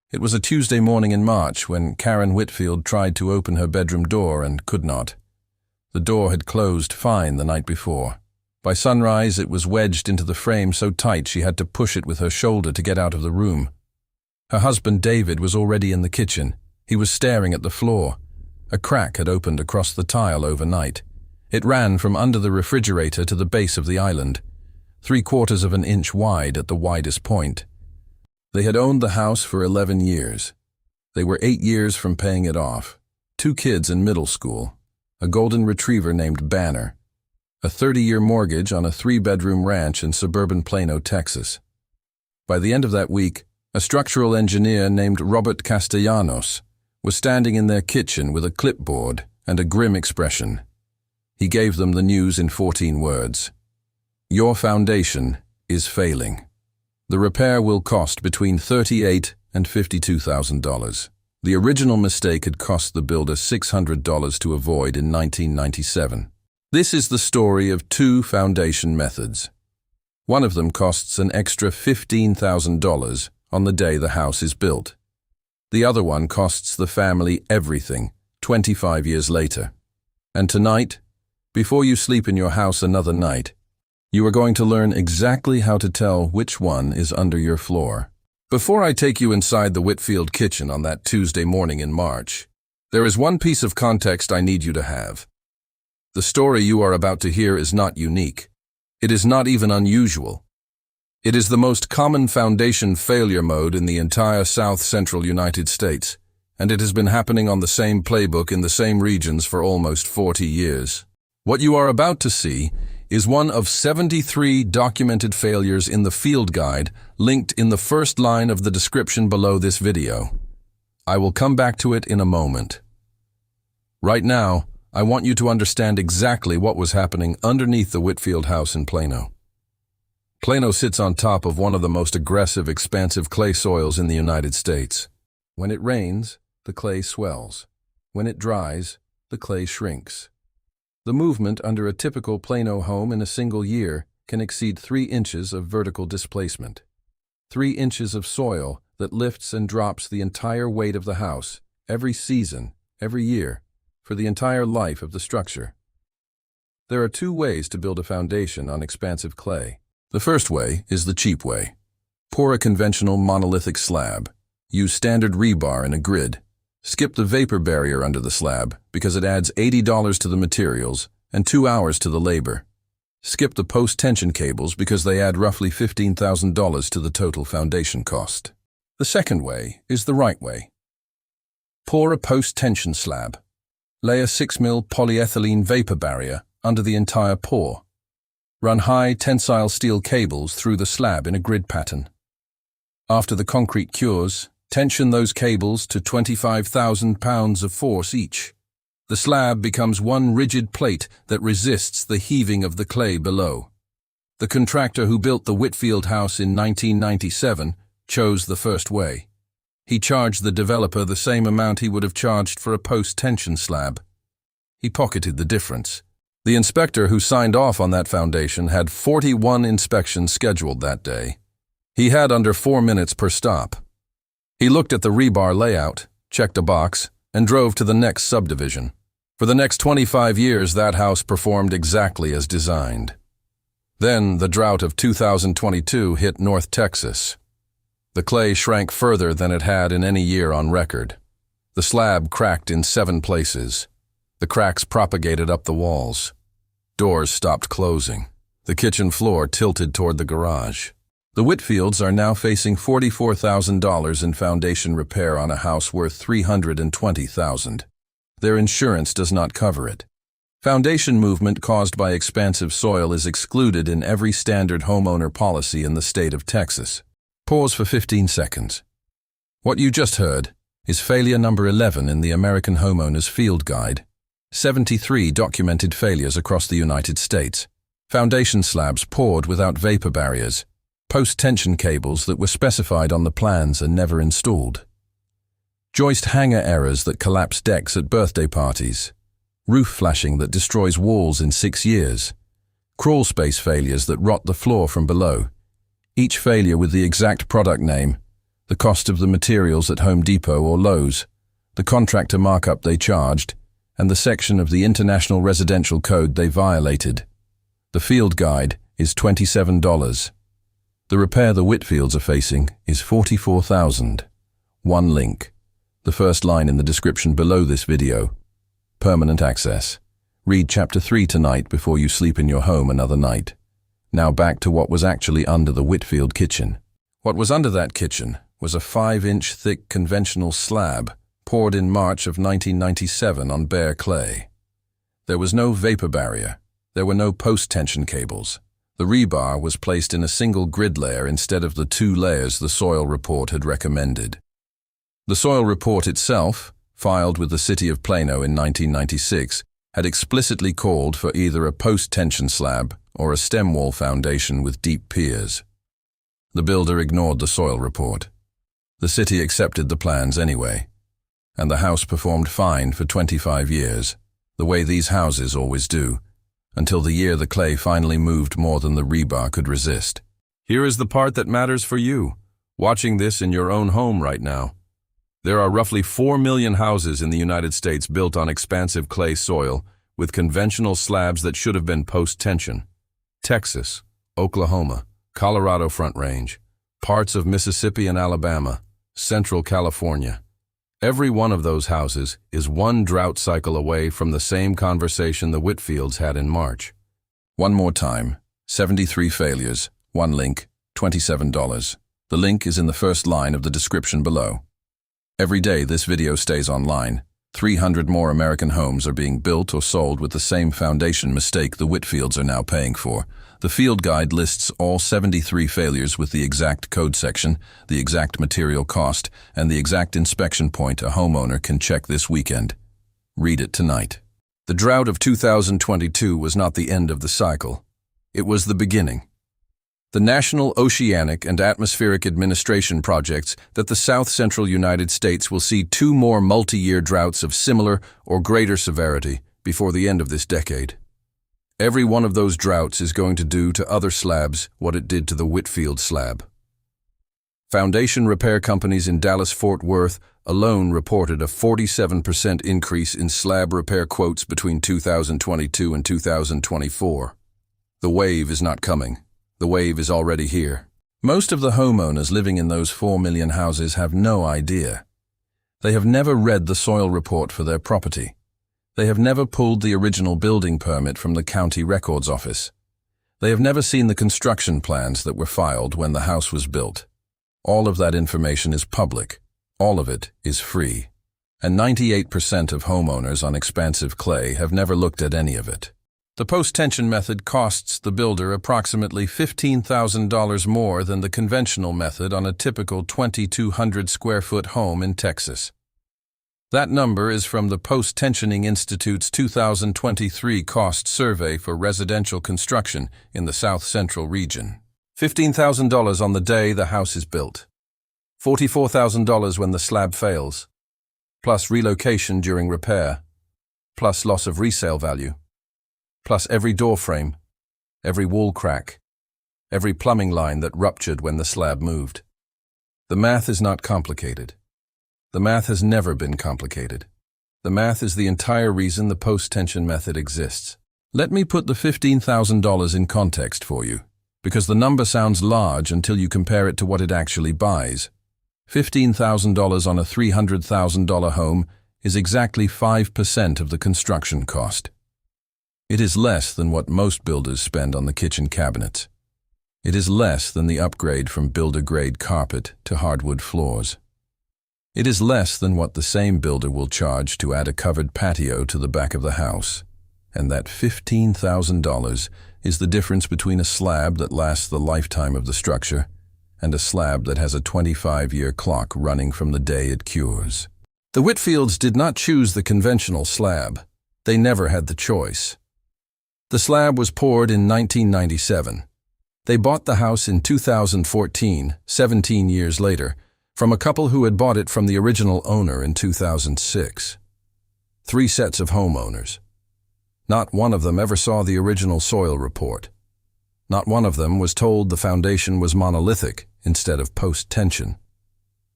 It was a Tuesday morning in March when Karen Whitfield tried to open her bedroom door and could not. The door had closed fine the night before. By sunrise, it was wedged into the frame so tight she had to push it with her shoulder to get out of the room. Her husband David was already in the kitchen. He was staring at the floor. A crack had opened across the tile overnight. It ran from under the refrigerator to the base of the island, 3/4 of an inch wide at the widest point. They had owned the house for 11 years. They were 8 years from paying it off. 2 kids in middle school, a golden retriever named Banner, a 30-year mortgage on a 3-bedroom ranch in suburban Plano, Texas. By the end of that week, a structural engineer named Robert Castellanos was standing in their kitchen with a clipboard and a grim expression. He gave them the news in 14 words. Your foundation is failing. The repair will cost between $38,000 and $52,000. The original mistake had cost the builder $600 to avoid in 1997. This is the story of 2 foundation methods. One of them costs an extra $15,000 on the day the house is built. The other one costs the family everything 25 years later. And tonight, before you sleep in your house another night, you are going to learn exactly how to tell which one is under your floor. Before I take you inside the Whitfield kitchen on that Tuesday morning in March, there is one piece of context I need you to have. The story you are about to hear is not unique. It is not even unusual. It is the most common foundation failure mode in the entire south-central United States, and it has been happening on the same playbook in the same regions for almost 40 years. What you are about to see is one of 73 documented failures in the field guide linked in the first line of the description below this video. I will come back to it in a moment. Right now, I want you to understand exactly what was happening underneath the Whitfield house in Plano. Plano sits on top of one of the most aggressive, expansive clay soils in the United States. When it rains, the clay swells. When it dries, the clay shrinks. The movement under a typical Plano home in a single year can exceed 3 inches of vertical displacement. 3 inches of soil that lifts and drops the entire weight of the house, every season, every year, for the entire life of the structure. There are 2 ways to build a foundation on expansive clay. The first way is the cheap way. Pour a conventional monolithic slab. Use standard rebar in a grid. Skip the vapor barrier under the slab because it adds $80 to the materials and 2 hours to the labor. Skip the post-tension cables because they add roughly $15,000 to the total foundation cost. The second way is the right way. Pour a post-tension slab. Lay a 6mm polyethylene vapor barrier under the entire pour. Run high tensile steel cables through the slab in a grid pattern. After the concrete cures, tension those cables to 25,000 pounds of force each. The slab becomes one rigid plate that resists the heaving of the clay below. The contractor who built the Whitfield house in 1997 chose the first way. He charged the developer the same amount he would have charged for a post-tension slab. He pocketed the difference. The inspector who signed off on that foundation had 41 inspections scheduled that day. He had under 4 minutes per stop. He looked at the rebar layout, checked a box, and drove to the next subdivision. For the next 25 years, that house performed exactly as designed. Then the drought of 2022 hit North Texas. The clay shrank further than it had in any year on record. The slab cracked in 7 places. The cracks propagated up the walls. Doors stopped closing. The kitchen floor tilted toward the garage. The Whitfields are now facing $44,000 in foundation repair on a house worth $320,000. Their insurance does not cover it. Foundation movement caused by expansive soil is excluded in every standard homeowner policy in the state of Texas. Pause for 15 seconds. What you just heard is failure number 11 in the American Homeowners Field Guide. 73 documented failures across the United States. Foundation slabs poured without vapor barriers. Post-tension cables that were specified on the plans and never installed. Joist hanger errors that collapse decks at birthday parties. Roof flashing that destroys walls in 6 years. Crawl space failures that rot the floor from below. Each failure with the exact product name, the cost of the materials at Home Depot or Lowe's, the contractor markup they charged, and the section of the International Residential Code they violated. The field guide is $27. The repair the Whitfields are facing is $44,000. One link. The first line in the description below this video. Permanent access. Read Chapter 3 tonight before you sleep in your home another night. Now back to what was actually under the Whitfield kitchen. What was under that kitchen was a 5-inch thick conventional slab poured in March of 1997 on bare clay. There was no vapor barrier. There were no post-tension cables. The rebar was placed in a single grid layer instead of the 2 layers the soil report had recommended. The soil report itself, filed with the city of Plano in 1996, had explicitly called for either a post-tension slab or a stem wall foundation with deep piers. The builder ignored the soil report. The city accepted the plans anyway, and the house performed fine for 25 years, the way these houses always do, until the year the clay finally moved more than the rebar could resist. Here is the part that matters for you, watching this in your own home right now. There are roughly 4 million houses in the United States built on expansive clay soil with conventional slabs that should have been post-tension. Texas, Oklahoma, Colorado Front Range, parts of Mississippi and Alabama, Central California. Every one of those houses is one drought cycle away from the same conversation the Whitfields had in March. One more time, 73 failures, one link, $27. The link is in the first line of the description below. Every day this video stays online, 300 more American homes are being built or sold with the same foundation mistake the Whitfields are now paying for. The field guide lists all 73 failures with the exact code section, the exact material cost, and the exact inspection point a homeowner can check this weekend. Read it tonight. The drought of 2022 was not the end of the cycle. It was the beginning. The National Oceanic and Atmospheric Administration projects that the south-central United States will see 2 more multi-year droughts of similar or greater severity before the end of this decade. Every one of those droughts is going to do to other slabs what it did to the Whitfield slab. Foundation repair companies in Dallas-Fort Worth alone reported a 47% increase in slab repair quotes between 2022 and 2024. The wave is not coming. The wave is already here. Most of the homeowners living in those 4 million houses have no idea. They have never read the soil report for their property. They have never pulled the original building permit from the county records office. They have never seen the construction plans that were filed when the house was built. All of that information is public. All of it is free. And 98% of homeowners on expansive clay have never looked at any of it. The post-tension method costs the builder approximately $15,000 more than the conventional method on a typical 2,200 square foot home in Texas. That number is from the Post-Tensioning Institute's 2023 cost survey for residential construction in the south-central region. $15,000 on the day the house is built. $44,000 when the slab fails, plus relocation during repair, plus loss of resale value, plus every door frame, every wall crack, every plumbing line that ruptured when the slab moved. The math is not complicated. The math has never been complicated. The math is the entire reason the post-tension method exists. Let me put the $15,000 in context for you, because the number sounds large until you compare it to what it actually buys. $15,000 on a $300,000 home is exactly 5% of the construction cost. It is less than what most builders spend on the kitchen cabinets. It is less than the upgrade from builder-grade carpet to hardwood floors. It is less than what the same builder will charge to add a covered patio to the back of the house. And that $15,000 is the difference between a slab that lasts the lifetime of the structure and a slab that has a 25-year clock running from the day it cures. The Whitfields did not choose the conventional slab. They never had the choice. The slab was poured in 1997. They bought the house in 2014, 17 years later, from a couple who had bought it from the original owner in 2006. 3 sets of homeowners. Not one of them ever saw the original soil report. Not one of them was told the foundation was monolithic instead of post-tension.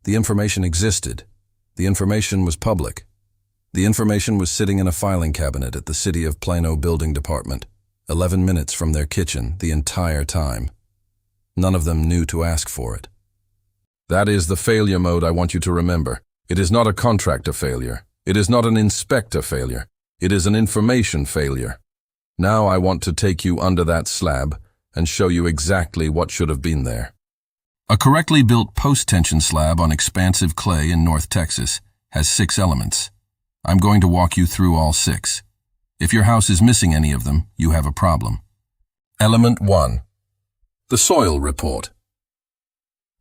The information existed. The information was public. The information was sitting in a filing cabinet at the City of Plano Building Department, 11 minutes from their kitchen the entire time. None of them knew to ask for it. That is the failure mode I want you to remember. It is not a contractor failure. It is not an inspector failure. It is an information failure. Now I want to take you under that slab and show you exactly what should have been there. A correctly built post-tension slab on expansive clay in North Texas has 6 elements. I'm going to walk you through all 6. If your house is missing any of them, you have a problem. Element 1. The soil report.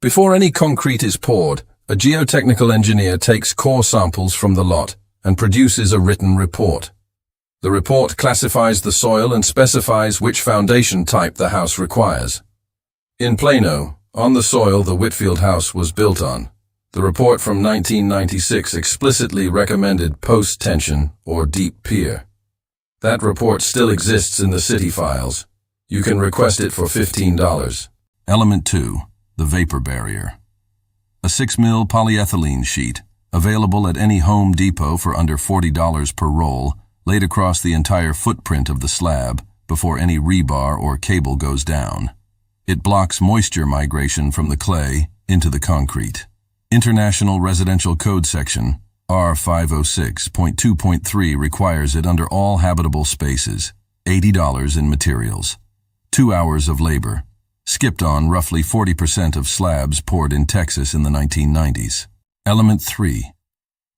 Before any concrete is poured, a geotechnical engineer takes core samples from the lot and produces a written report. The report classifies the soil and specifies which foundation type the house requires. In Plano, on the soil the Whitfield house was built on, the report from 1996 explicitly recommended post-tension or deep pier. That report still exists in the city files. You can request it for $15. Element 2. The vapor barrier. A 6mm polyethylene sheet, available at any Home Depot for under $40 per roll, laid across the entire footprint of the slab before any rebar or cable goes down. It blocks moisture migration from the clay into the concrete. International Residential Code Section R506.2.3 requires it under all habitable spaces, $80 in materials, 2 hours of labor, skipped on roughly 40% of slabs poured in Texas in the 1990s. Element 3.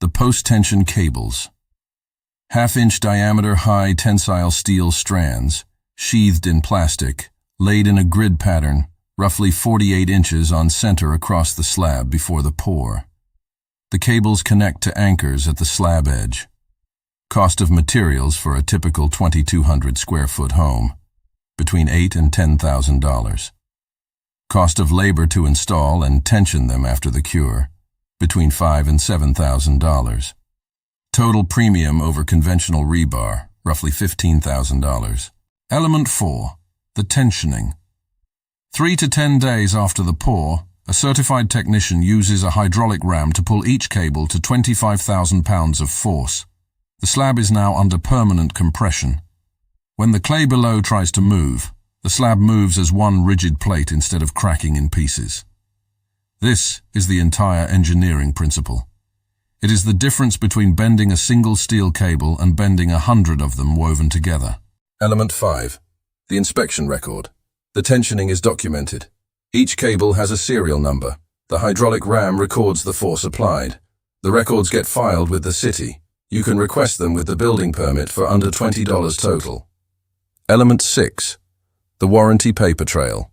The post-tension cables. Half-inch diameter high tensile steel strands, sheathed in plastic, laid in a grid pattern, roughly 48 inches on center across the slab before the pour. The cables connect to anchors at the slab edge. Cost of materials for a typical 2,200 square foot home, between $8,000 and $10,000. Cost of labor to install and tension them after the cure, between $5,000 and $7,000. Total premium over conventional rebar, roughly $15,000. Element 4. The tensioning. 3 to 10 days after the pour, a certified technician uses a hydraulic ram to pull each cable to 25,000 pounds of force. The slab is now under permanent compression. When the clay below tries to move, the slab moves as one rigid plate instead of cracking in pieces. This is the entire engineering principle. It is the difference between bending a single steel cable and bending 100 of them woven together. Element 5. The inspection record. The tensioning is documented. Each cable has a serial number. The hydraulic ram records the force applied. The records get filed with the city. You can request them with the building permit for under $20 total. Element 6. The warranty paper trail.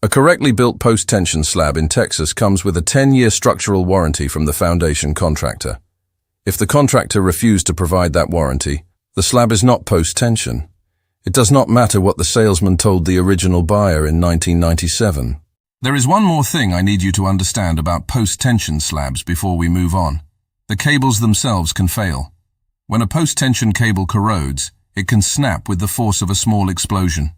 A correctly built post-tension slab in Texas comes with a 10-year structural warranty from the foundation contractor. If the contractor refused to provide that warranty, the slab is not post-tension. It does not matter what the salesman told the original buyer in 1997. There is one more thing I need you to understand about post-tension slabs before we move on. The cables themselves can fail. When a post-tension cable corrodes, it can snap with the force of a small explosion.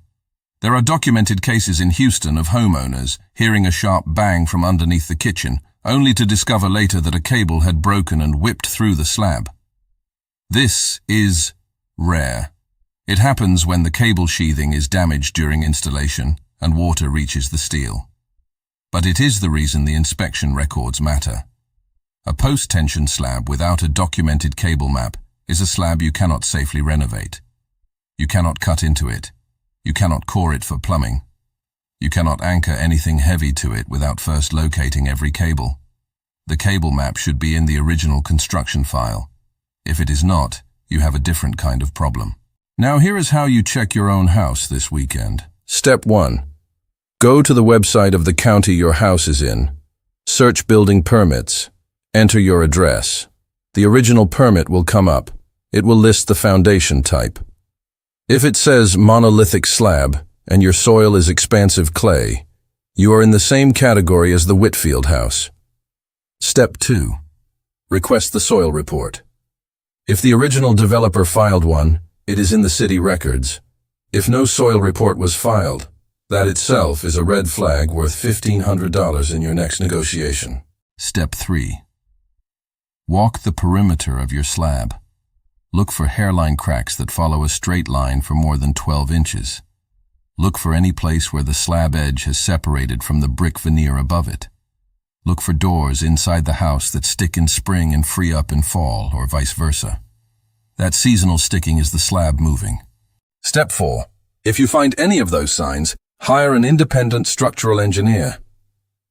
There are documented cases in Houston of homeowners hearing a sharp bang from underneath the kitchen, only to discover later that a cable had broken and whipped through the slab. This is rare. It happens when the cable sheathing is damaged during installation and water reaches the steel. But it is the reason the inspection records matter. A post-tension slab without a documented cable map is a slab you cannot safely renovate. You cannot cut into it. You cannot core it for plumbing. You cannot anchor anything heavy to it without first locating every cable. The cable map should be in the original construction file. If it is not, you have a different kind of problem. Now here is how you check your own house this weekend. Step 1. Go to the website of the county your house is in. Search building permits. Enter your address. The original permit will come up. It will list the foundation type. If it says monolithic slab and your soil is expansive clay, you are in the same category as the Whitfield house. Step 2. Request the soil report. If the original developer filed one, it is in the city records. If no soil report was filed, that itself is a red flag worth $1,500 in your next negotiation. Step 3. Walk the perimeter of your slab. Look for hairline cracks that follow a straight line for more than 12 inches. Look for any place where the slab edge has separated from the brick veneer above it. Look for doors inside the house that stick in spring and free up in fall, or vice versa. That seasonal sticking is the slab moving. Step 4. If you find any of those signs, hire an independent structural engineer,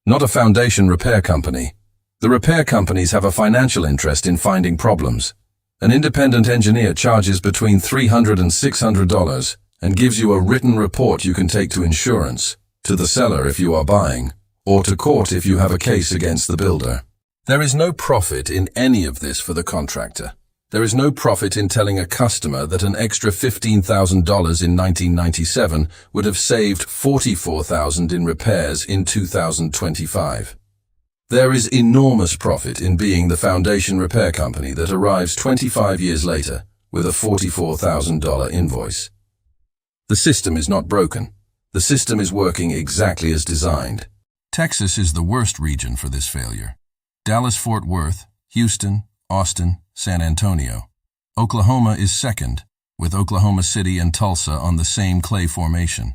not a foundation repair company. The repair companies have a financial interest in finding problems. An independent engineer charges between $300 and $600 and gives you a written report you can take to insurance, to the seller if you are buying, or to court if you have a case against the builder. There is no profit in any of this for the contractor. There is no profit in telling a customer that an extra $15,000 in 1997 would have saved $44,000 in repairs in 2025. There is enormous profit in being the foundation repair company that arrives 25 years later with a $44,000 invoice. The system is not broken. The system is working exactly as designed. Texas is the worst region for this failure. Dallas-Fort Worth, Houston, Austin, San Antonio. Oklahoma is second, with Oklahoma City and Tulsa on the same clay formation.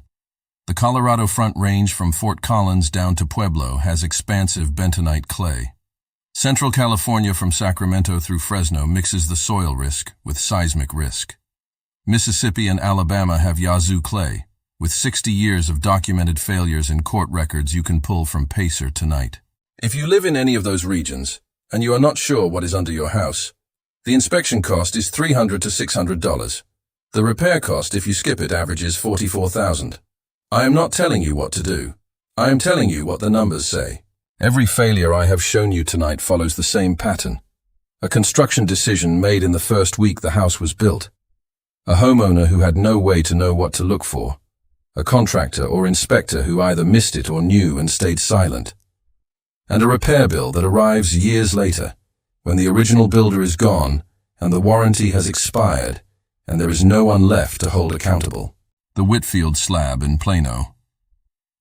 The Colorado Front Range from Fort Collins down to Pueblo has expansive bentonite clay. Central California from Sacramento through Fresno mixes the soil risk with seismic risk. Mississippi and Alabama have Yazoo clay, with 60 years of documented failures in court records you can pull from Pacer tonight. If you live in any of those regions, and you are not sure what is under your house, the inspection cost is $300 to $600. The repair cost, if you skip it, averages $44,000. I am not telling you what to do. I am telling you what the numbers say. Every failure I have shown you tonight follows the same pattern. A construction decision made in the first week the house was built. A homeowner who had no way to know what to look for. A contractor or inspector who either missed it or knew and stayed silent. And a repair bill that arrives years later, when the original builder is gone and the warranty has expired and there is no one left to hold accountable. The Whitfield slab in Plano.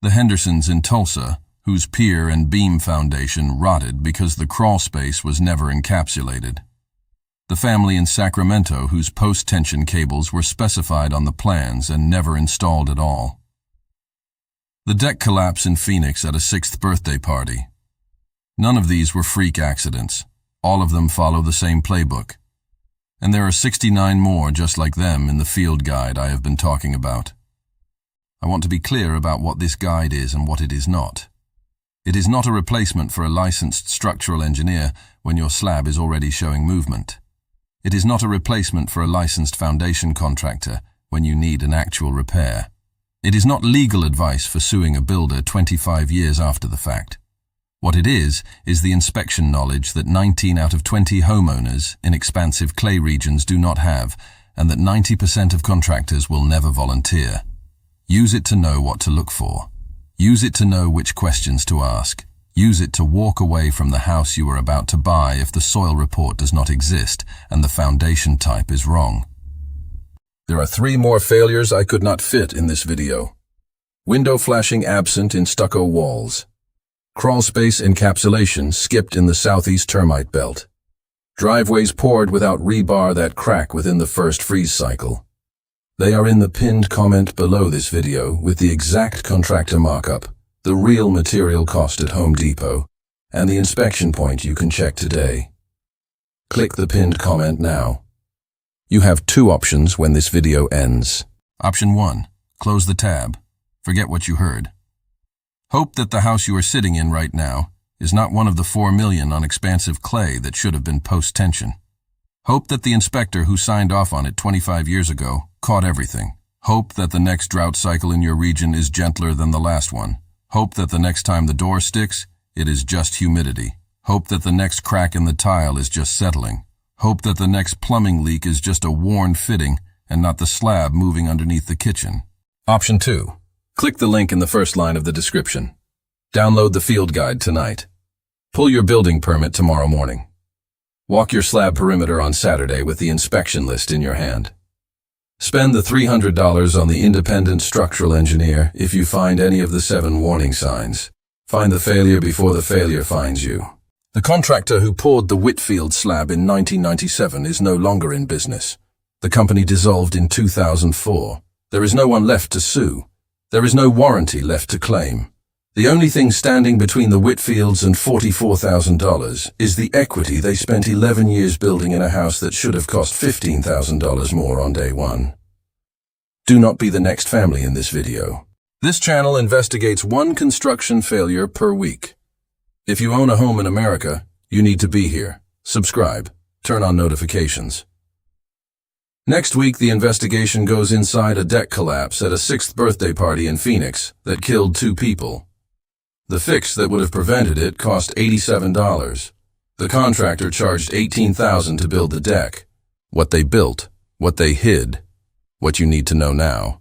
The Hendersons in Tulsa, whose pier and beam foundation rotted because the crawl space was never encapsulated. The family in Sacramento whose post-tension cables were specified on the plans and never installed at all. The deck collapse in Phoenix at a 6th birthday party. None of these were freak accidents. All of them follow the same playbook. And there are 69 more just like them in the field guide I have been talking about. I want to be clear about what this guide is and what it is not. It is not a replacement for a licensed structural engineer when your slab is already showing movement. It is not a replacement for a licensed foundation contractor when you need an actual repair. It is not legal advice for suing a builder 25 years after the fact. What it is the inspection knowledge that 19 out of 20 homeowners in expansive clay regions do not have, and that 90% of contractors will never volunteer. Use it to know what to look for. Use it to know which questions to ask. Use it to walk away from the house you are about to buy if the soil report does not exist and the foundation type is wrong. There are 3 more failures I could not fit in this video. Window flashing absent in stucco walls. Crawl space encapsulation skipped in the southeast termite belt. Driveways poured without rebar that crack within the first freeze cycle. They are in the pinned comment below this video with the exact contractor markup, the real material cost at Home Depot, and the inspection point you can check today. Click the pinned comment now. You have 2 options when this video ends. Option 1. Close the tab. Forget what you heard. Hope that the house you are sitting in right now is not one of the 4 million on expansive clay that should have been post-tension. Hope that the inspector who signed off on it 25 years ago caught everything. Hope that the next drought cycle in your region is gentler than the last one. Hope that the next time the door sticks, it is just humidity. Hope that the next crack in the tile is just settling. Hope that the next plumbing leak is just a worn fitting and not the slab moving underneath the kitchen. Option 2. Click the link in the first line of the description. Download the field guide tonight. Pull your building permit tomorrow morning. Walk your slab perimeter on Saturday with the inspection list in your hand. Spend the $300 on the independent structural engineer if you find any of the 7 warning signs. Find the failure before the failure finds you. The contractor who poured the Whitfield slab in 1997 is no longer in business. The company dissolved in 2004. There is no one left to sue. There is no warranty left to claim. The only thing standing between the Whitfields and $44,000 is the equity they spent 11 years building in a house that should have cost $15,000 more on day one. Do not be the next family in this video. This channel investigates one construction failure per week. If you own a home in America, you need to be here. Subscribe. Turn on notifications. Next week, the investigation goes inside a deck collapse at a 6th birthday party in Phoenix that killed 2 people. The fix that would have prevented it cost $87. The contractor charged $18,000 to build the deck. What they built, what they hid, what you need to know now.